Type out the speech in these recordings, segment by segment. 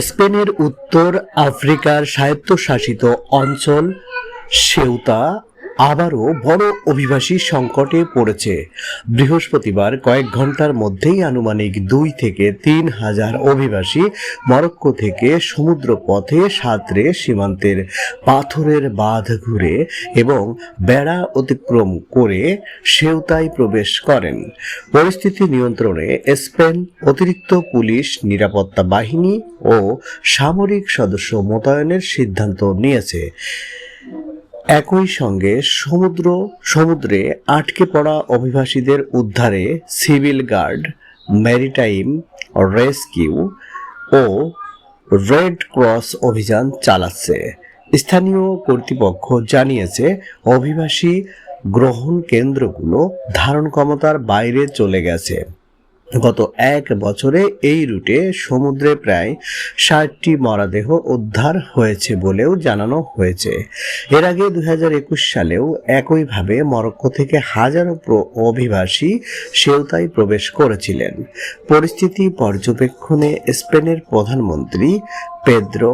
স্পেনের উত্তর আফ্রিকার স্বায়ত্তশাসিত অঞ্চল সেউতা আবারও বড় অভিবাসী সংকটে পড়েছে। বৃহস্পতিবার কয়েক ঘন্টার মধ্যেই আনুমানিক 2 থেকে 3 হাজার অভিবাসী মরক্কো থেকে সমুদ্র পথে সাঁতরে সীমান্তের পাথরের বাঁধ ঘুরে এবং বেড়া অতিক্রম করে সেউতায় প্রবেশ করেন। পরিস্থিতি নিয়ন্ত্রণে স্পেন অতিরিক্ত পুলিশ, নিরাপত্তা বাহিনী ও সামরিক সদস্য মোতায়েনের সিদ্ধান্ত নিয়েছে। একই সঙ্গে সমুদ্রে আটকে পড়া অভিবাসীদের উদ্ধারে সিভিল গার্ড, ম্যারিটাইম রেস্কিউ ও রেড ক্রস অভিযান চালাচ্ছে। স্থানীয় কর্তৃপক্ষ জানিয়েছে, অভিবাসী গ্রহণ কেন্দ্রগুলো ধারণ ক্ষমতার বাইরে চলে গেছে। গত 1 বছরে এই রুটে সমুদ্রে প্রায় 60টি মরদেহ উদ্ধার হয়েছে বলেও জানানো হয়েছে। এর আগে 2021 সালেও একইভাবে মরক্কো থেকে হাজারো অভিবাসী সেউতায় প্রবেশ করেছিলেন। পরিস্থিতি পর্যবেক্ষণে স্পেনের প্রধানমন্ত্রী পেদ্রো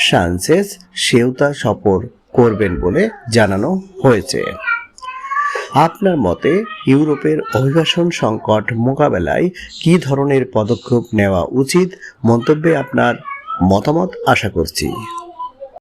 সানচেজ সেউতা সফর করবেন বলে জানানো হয়েছে। আপনার মতে ইউরোপের অভিবাসন সংকট মোকাবেলায় কী ধরনের পদক্ষেপ নেওয়া উচিত? মন্তব্যে আপনার মতামত আশা করছি।